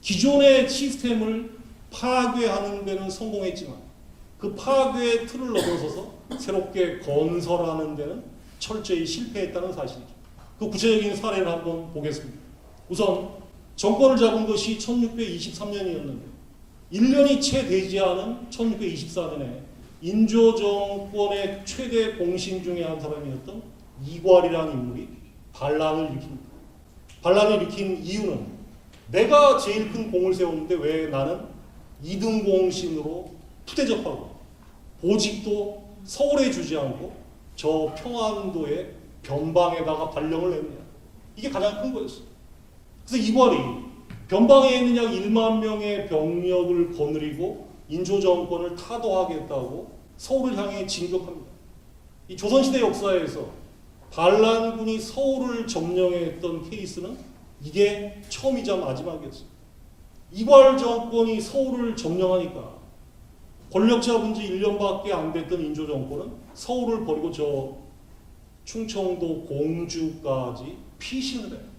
기존의 시스템을 파괴하는 데는 성공했지만 그 파괴의 틀을 넘어서서 새롭게 건설하는 데는 철저히 실패했다는 사실이죠. 그 구체적인 사례를 한번 보겠습니다. 우선 정권을 잡은 것이 1623년이었는데 1년이 채 되지 않은 1624년에 인조 정권의 최대 공신 중에 한 사람이었던 이괄이라는 인물이 반란을 일으킵니다. 반란을 일으킨 이유는 내가 제일 큰 공을 세웠는데 왜 나는 2등 공신으로 푸대접하고 보직도 서울에 주지 않고 저 평안도의 변방에다가 발령을 냈느냐. 이게 가장 큰 거였어요. 그래서 이괄이 변방에 있는 약 1만 명의 병력을 거느리고 인조 정권을 타도하겠다고 서울을 향해 진격합니다. 이 조선시대 역사에서 반란군이 서울을 점령했던 케이스는 이게 처음이자 마지막이었어요. 이괄 정권이 서울을 점령하니까 권력 잡은 지 1년밖에 안 됐던 인조 정권은 서울을 버리고 저 충청도 공주까지 피신을 해요.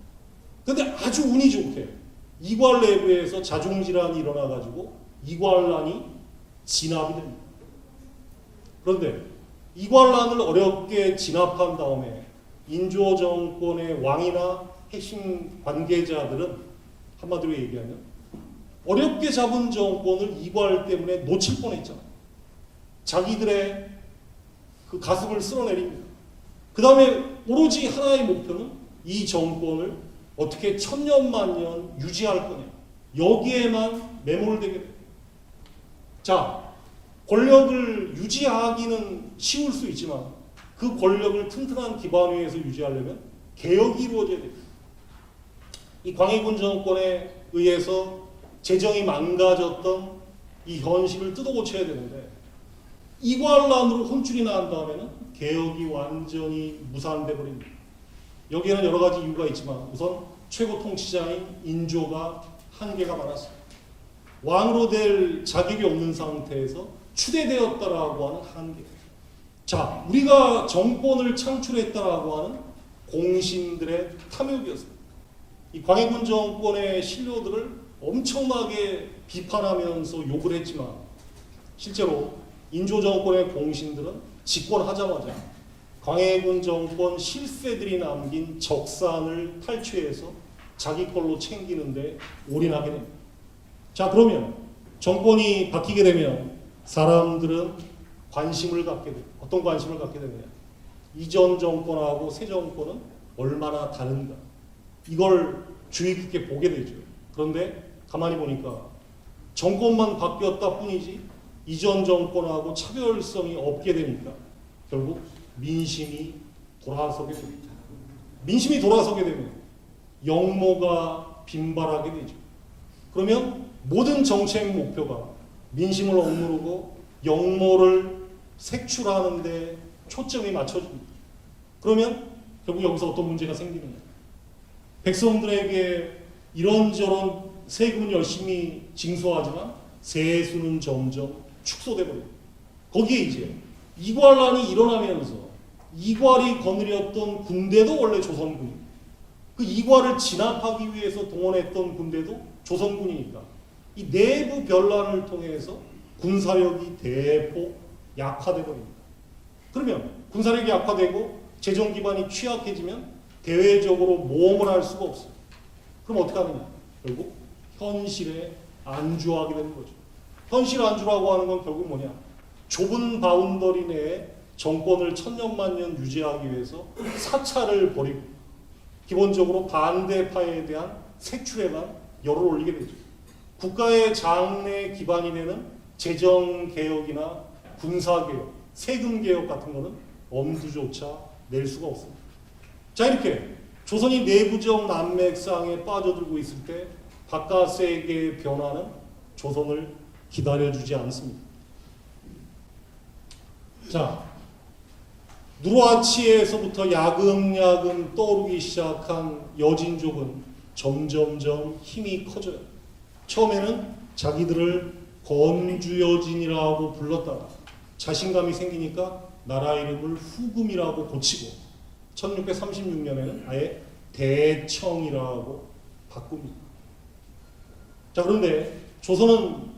그런데 아주 운이 좋게 이괄 내부에서 자중질환이 일어나가지고 이괄란이 진압이 됩니다. 그런데 이괄란을 어렵게 진압한 다음에 인조 정권의 왕이나 핵심 관계자들은 한마디로 얘기하면 어렵게 잡은 정권을 이괄 때문에 놓칠 뻔했잖아요. 자기들의 그 가슴을 쓸어내립니다. 그 다음에 오로지 하나의 목표는 이 정권을 어떻게 천년만년 유지할 거냐. 여기에만 매몰되게 돼요. 자, 권력을 유지하기는 쉬울 수 있지만 그 권력을 튼튼한 기반 위에서 유지하려면 개혁이 이루어져야 됩니다. 이 광해군 정권에 의해서 재정이 망가졌던 이 현실을 뜯어고쳐야 되는데 이괄란으로 혼쭐이 난 다음에는 개혁이 완전히 무산돼 버립니다. 여기에는 여러 가지 이유가 있지만 우선 최고 통치자인 인조가 한계가 많았습니다. 왕으로 될 자격이 없는 상태에서 추대되었다라고 하는 한계. 자, 우리가 정권을 창출했다라고 하는 공신들의 탐욕이었습니다. 이 광해군 정권의 신료들을 엄청나게 비판하면서 욕을 했지만 실제로 인조 정권의 공신들은 집권하자마자 광해군 정권 실세들이 남긴 적산을 탈취해서 자기 걸로 챙기는데 올인하게 됩니다. 자, 그러면 정권이 바뀌게 되면 사람들은 관심을 갖게 돼요. 어떤 관심을 갖게 되느냐. 이전 정권하고 새 정권은 얼마나 다른가. 이걸 주의 깊게 보게 되죠. 그런데 가만히 보니까 정권만 바뀌었다 뿐이지 이전 정권하고 차별성이 없게 되니까 결국 민심이 돌아서게 됩니다. 민심이 돌아서게 되면 영모가 빈발하게 되죠. 그러면 모든 정책 목표가 민심을 억누르고 영모를 색출하는 데 초점이 맞춰집니다. 그러면 결국 여기서 어떤 문제가 생기느냐. 백성들에게 이런저런 세금은 열심히 징수하지만 세수는 점점 축소돼 버립니다. 거기에 이제 이괄란이 일어나면서 이괄이 거느렸던 군대도 원래 조선군입니다. 그 이괄을 진압하기 위해서 동원했던 군대도 조선군이니까 이 내부 변란을 통해서 군사력이 대폭 약화돼 버립니다. 그러면 군사력이 약화되고 재정 기반이 취약해지면 대외적으로 모험을 할 수가 없어요. 그럼 어떻게 하느냐? 결국 현실에 안주하게 되는 거죠. 현실 안주라고 하는 건 결국 뭐냐? 좁은 바운더리 내에 정권을 천년만년 유지하기 위해서 사찰을 벌이고 기본적으로 반대파에 대한 색출에만 열을 올리게 되죠. 국가의 장래 기반이 되는 재정개혁이나 군사개혁, 세금개혁 같은 거는 엄두조차 낼 수가 없습니다. 자, 이렇게 조선이 내부적 난맥상에 빠져들고 있을 때 바깥 세계의 변화는 조선을 기다려주지 않습니다. 자, 누르하치에서부터 야금야금 떠오르기 시작한 여진족은 점점점 힘이 커져요. 처음에는 자기들을 건주여진이라고 불렀다가 자신감이 생기니까 나라 이름을 후금이라고 고치고 1636년에는 아예 대청이라고 바꿉니다. 자, 그런데 조선은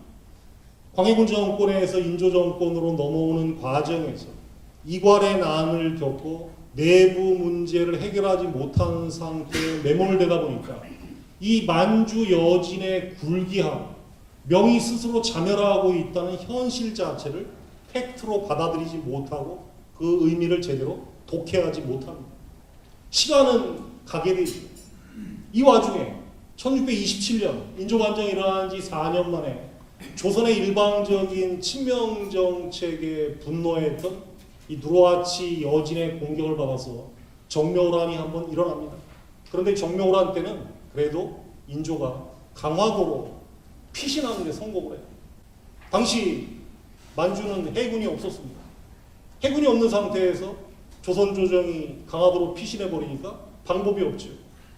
광해군 정권에서 인조 정권으로 넘어오는 과정에서 이괄의 난을 겪고 내부 문제를 해결하지 못한 상태에 매몰되다 보니까 이 만주 여진의 굴기함, 명이 스스로 자멸하고 있다는 현실 자체를 팩트로 받아들이지 못하고 그 의미를 제대로 독해하지 못합니다. 시간은 가게 되죠. 이 와중에 1627년 인조반정이 일어난 지 4년 만에 조선의 일방적인 친명 정책에 분노했던 이 누르하치 여진의 공격을 받아서 정묘호란이 한번 일어납니다. 그런데 정묘호란 때는 그래도 인조가 강화도로 피신하는 데 성공을 해요. 당시 만주는 해군이 없었습니다. 해군이 없는 상태에서 조선 조정이 강화도로 피신해 버리니까 방법이 없죠.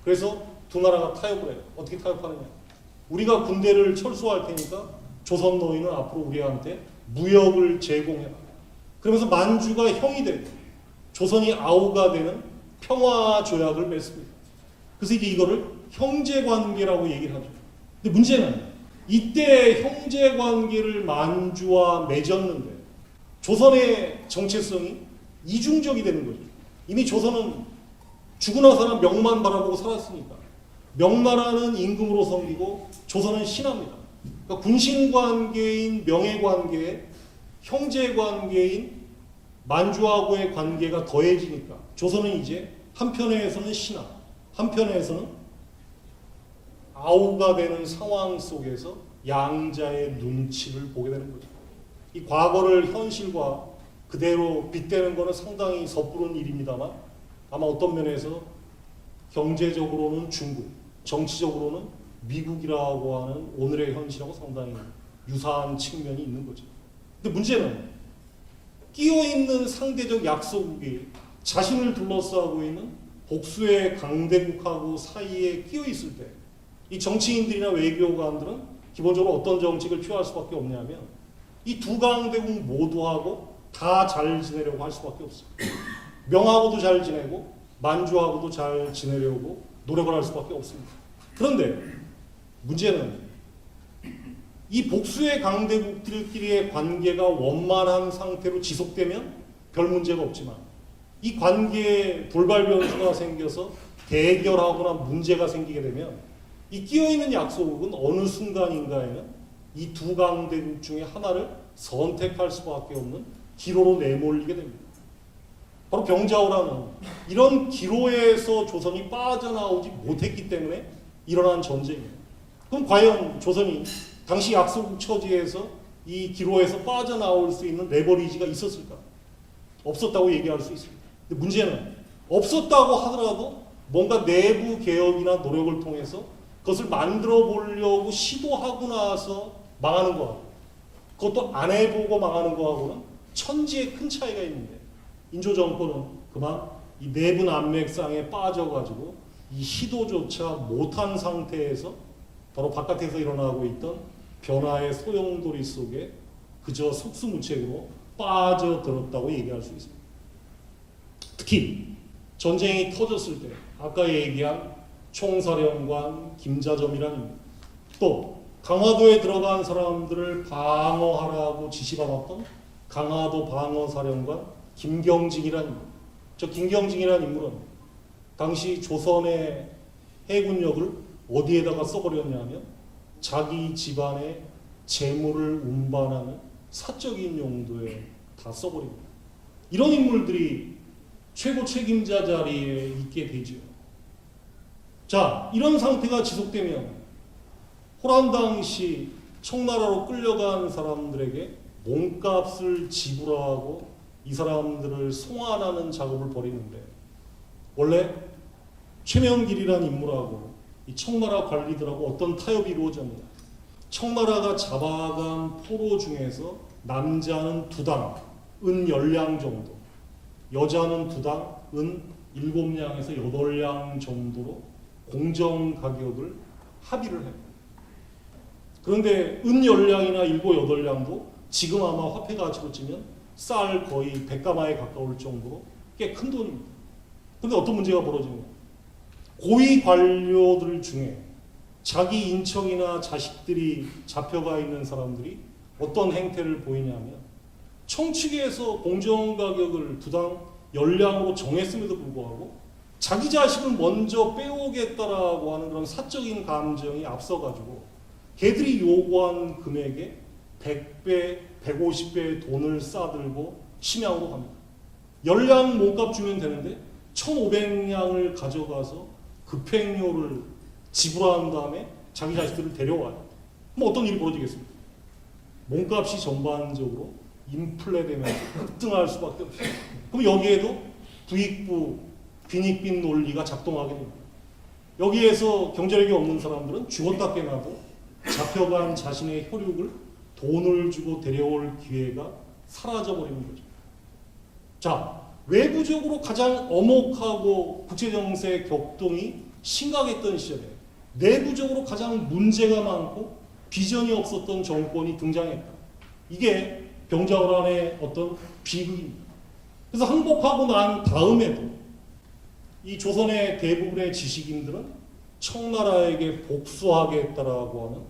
그래서 두 나라가 타협을 해요. 어떻게 타협하느냐? 우리가 군대를 철수할 테니까 조선 너희는 앞으로 우리한테 무역을 제공해라. 그러면서 만주가 형이 되고 조선이 아우가 되는 평화 조약을 맺습니다. 그래서 이거를 형제관계라고 얘기를 하죠. 근데 문제는 이때 형제관계를 만주와 맺었는데 조선의 정체성이 이중적이 되는 거죠. 이미 조선은 죽으나 사나 명만 바라보고 살았으니까 명나라는 임금으로 섬기고 조선은 신하입니다. 그러니까 군신관계인 명예관계에 형제관계인 만주하고의 관계가 더해지니까 조선은 이제 한편에서는 신하, 한편에서는 아우가 되는 상황 속에서 양자의 눈치를 보게 되는 거죠. 이 과거를 현실과 그대로 빗대는 것은 상당히 섣부른 일입니다만 아마 어떤 면에서 경제적으로는 중국, 정치적으로는 미국이라고 하는 오늘의 현실하고 상당히 유사한 측면이 있는 거죠. 근데 문제는 끼어있는 상대적 약소국이 자신을 둘러싸고 있는 복수의 강대국하고 사이에 끼어있을 때 이 정치인들이나 외교관들은 기본적으로 어떤 정책을 취할 수밖에 없냐면 이 두 강대국 모두하고 다 잘 지내려고 할 수밖에 없어요. 명하고도 잘 지내고 만주하고도 잘 지내려고 노력을 할 수밖에 없습니다. 그런데 문제는 이 복수의 강대국들끼리의 관계가 원만한 상태로 지속되면 별 문제가 없지만 이 관계에 돌발 변수가 생겨서 대결하거나 문제가 생기게 되면 이 끼어있는 약소국은 어느 순간인가에는 이 두 강대국 중에 하나를 선택할 수밖에 없는 기로로 내몰리게 됩니다. 바로 병자호란은 이런 기로에서 조선이 빠져나오지 못했기 때문에 일어난 전쟁이에요. 그럼 과연 조선이 당시 약소국 처지에서 이 기로에서 빠져나올 수 있는 레버리지가 있었을까? 없었다고 얘기할 수 있습니다. 근데 문제는 없었다고 하더라도 뭔가 내부 개혁이나 노력을 통해서 그것을 만들어 보려고 시도하고 나서 망하는 거하고 그것도 안 해보고 망하는 거하고는 천지의 큰 차이가 있는데 인조 정권은 그만 이 내부 난맥상에 빠져가지고 이 시도조차 못한 상태에서 바로 바깥에서 일어나고 있던 변화의 소용돌이 속에 그저 속수무책으로 빠져들었다고 얘기할 수 있습니다. 특히 전쟁이 터졌을 때 아까 얘기한 총사령관 김자점이라는 인물, 또 강화도에 들어간 사람들을 방어하라고 지시받았던 강화도 방어사령관 김경직이라는 인물. 저 김경직이라는 인물은 당시 조선의 해군력을 어디에다가 써버렸냐면 자기 집안의 재물을 운반하는 사적인 용도에 다 써버립니다. 이런 인물들이 최고 책임자 자리에 있게 되죠. 자, 이런 상태가 지속되면 호란 당시 청나라로 끌려간 사람들에게 몸값을 지불하고 이 사람들을 송환하는 작업을 벌이는데 원래 최명길이라는 인물하고 이 청나라 관리들하고 어떤 타협이 이루어집니다. 청나라가 잡아간 포로 중에서 남자는 2당, 은 10량 정도, 여자는 2당, 은 7량에서 8량 정도로 공정 가격을 합의를 해요. 그런데 은 10량이나 7, 8량도 지금 아마 화폐 가치로 치면 쌀 거의 100가마에 가까울 정도로 꽤 큰 돈입니다. 그런데 어떤 문제가 벌어지냐? 고위 관료들 중에 자기 인척이나 자식들이 잡혀가 있는 사람들이 어떤 행태를 보이냐면 청취계에서 공정가격을 두당 열량으로 정했음에도 불구하고 자기 자식을 먼저 빼오겠다라고 하는 그런 사적인 감정이 앞서가지고 걔들이 요구한 금액에 100배, 150배의 돈을 싸들고 심양으로 갑니다. 열량 몸값 주면 되는데 1,500량을 가져가서 급행료를 지불한 다음에 자기 자식들을 데려와요. 그럼 어떤 일이 벌어지겠습니까? 몸값이 전반적으로 인플레되면서 급등할 수밖에 없어요. 그럼 여기에도 부익부, 빈익빈 논리가 작동하게 됩니다. 여기에서 경제력이 없는 사람들은 죽었다 깨나도 잡혀간 자신의 혈육을 돈을 주고 데려올 기회가 사라져버리는 거죠. 자, 외부적으로 가장 엄혹하고 국제정세 격동이 심각했던 시절에 내부적으로 가장 문제가 많고 비전이 없었던 정권이 등장했다. 이게 병자호란의 어떤 비극입니다. 그래서 항복하고 난 다음에도 이 조선의 대부분의 지식인들은 청나라에게 복수하겠다라고 하는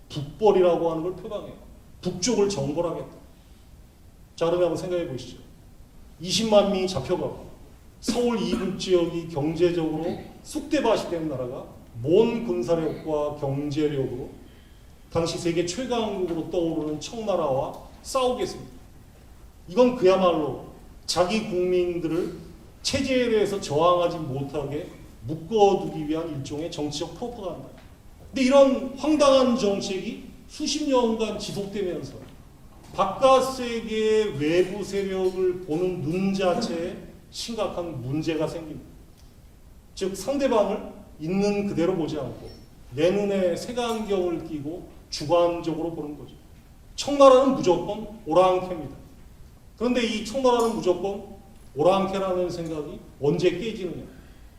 북벌이라고 하는 걸 표방해요. 북쪽을 정벌하겠다. 자, 그러면 한번 생각해 보시죠. 20만 명이 잡혀가고 서울 이북 지역이 경제적으로 쑥대밭이 된 나라가 먼 군사력과 경제력으로 당시 세계 최강국으로 떠오르는 청나라와 싸우겠습니다. 이건 그야말로 자기 국민들을 체제에 대해서 저항하지 못하게 묶어두기 위한 일종의 정치적 프로파간다. 근데 이런 황당한 정책이 수십 년간 지속되면서 바깥 세계의 외부 세력을 보는 눈 자체에 심각한 문제가 생깁니다. 즉 상대방을 있는 그대로 보지 않고 내 눈에 색안경을 끼고 주관적으로 보는 거죠. 청나라는 무조건 오랑캐입니다. 그런데 이 청나라는 무조건 오랑캐라는 생각이 언제 깨지느냐.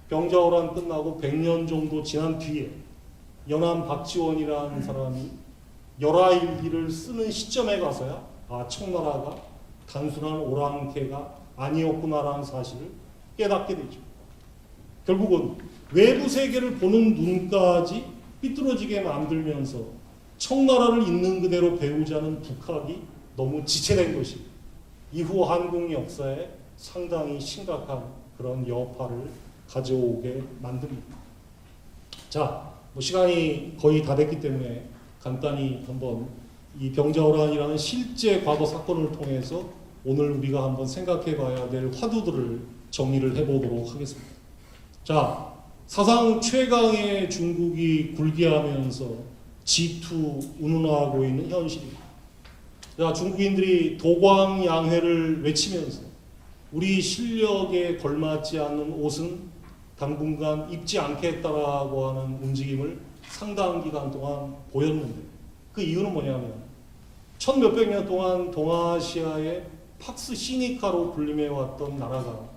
병자호란 끝나고 100년 정도 지난 뒤에 연암 박지원이라는 사람이 열하일기를 쓰는 시점에 가서야 청나라가 단순한 오랑캐가 아니었구나라는 사실을 깨닫게 되죠. 결국은 외부 세계를 보는 눈까지 삐뚤어지게 만들면서 청나라를 있는 그대로 배우자는 북학이 너무 지체된 것이 이후 한국 역사에 상당히 심각한 그런 여파를 가져오게 만듭니다. 자, 시간이 거의 다 됐기 때문에 간단히 한번 이 병자호란이라는 실제 과거 사건을 통해서 오늘 우리가 한번 생각해 봐야 될 화두들을 정리를 해보도록 하겠습니다. 자, 사상 최강의 중국이 굴기하면서 G2 운운하고 있는 현실입니다. 자, 중국인들이 도광양회를 외치면서 우리 실력에 걸맞지 않는 옷은 당분간 입지 않겠다라고 하는 움직임을 상당 기간 동안 보였는데 그 이유는 뭐냐면 천몇백 년 동안 동아시아의 팍스 시니카로 불림해왔던 나라가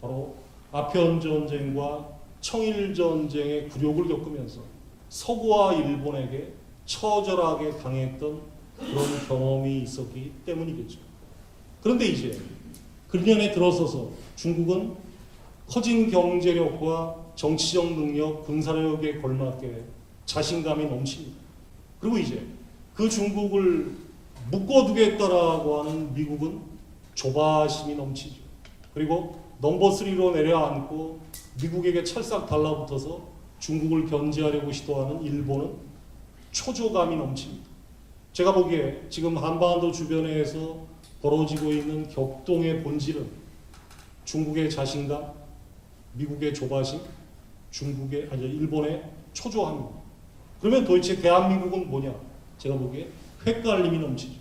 바로 아편전쟁과 청일전쟁의 굴욕을 겪으면서 서구와 일본에게 처절하게 당했던 그런 경험이 있었기 때문이겠죠. 그런데 이제 근년에 들어서서 중국은 커진 경제력과 정치적 능력, 군사력에 걸맞게 자신감이 넘칩니다. 그리고 이제 그 중국을 묶어두겠다라고 하는 미국은 조바심이 넘치죠. 그리고 넘버 3로 내려앉고 미국에게 찰싹 달라붙어서 중국을 견제하려고 시도하는 일본은 초조감이 넘칩니다. 제가 보기에 지금 한반도 주변에서 벌어지고 있는 격동의 본질은 중국의 자신감, 미국의 조바심, 일본의 초조함입니다. 그러면 도대체 대한민국은 뭐냐? 제가 보기에 헷갈림이 넘치죠.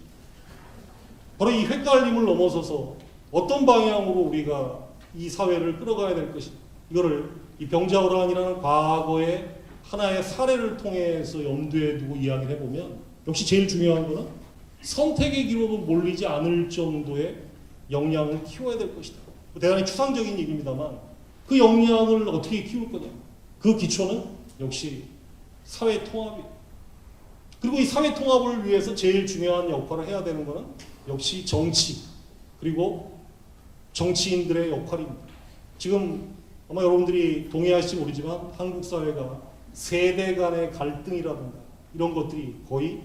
바로 이 헷갈림을 넘어서서 어떤 방향으로 우리가 이 사회를 끌어가야 될 것인가? 이거를 이 병자호란이라는 과거의 하나의 사례를 통해서 염두에 두고 이야기를 해보면 역시 제일 중요한 것은 선택의 기로로 몰리지 않을 정도의 역량을 키워야 될 것이다. 대단히 추상적인 얘기입니다만 그 역량을 어떻게 키울 거냐. 그 기초는 역시 사회 통합이에요. 그리고 이 사회 통합을 위해서 제일 중요한 역할을 해야 되는 것은 역시 정치 그리고 정치인들의 역할입니다. 지금 아마 여러분들이 동의하실지 모르지만 한국 사회가 세대 간의 갈등이라든가 이런 것들이 거의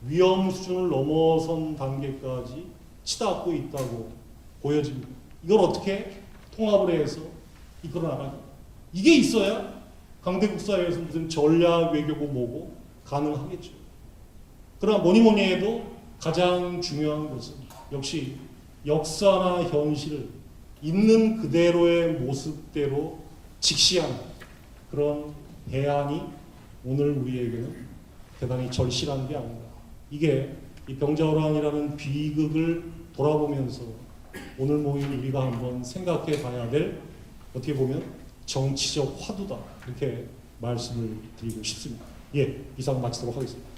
위험 수준을 넘어선 단계까지 치닫고 있다고 보여집니다. 이걸 어떻게 통합을 해서 이끌어 나가냐. 이게 있어야 강대국사에서 무슨 전략 외교고 뭐고 가능하겠죠. 그러나 뭐니 해도 가장 중요한 것은 역시 역사나 현실을 있는 그대로의 모습대로 직시하는 그런 대안이 오늘 우리에게는 대단히 절실한 게 아닌가. 이게 이 병자호란이라는 비극을 돌아보면서 오늘 모인 우리가 한번 생각해 봐야 될 어떻게 보면 정치적 화두다. 이렇게 말씀을 드리고 싶습니다. 예, 이상 마치도록 하겠습니다.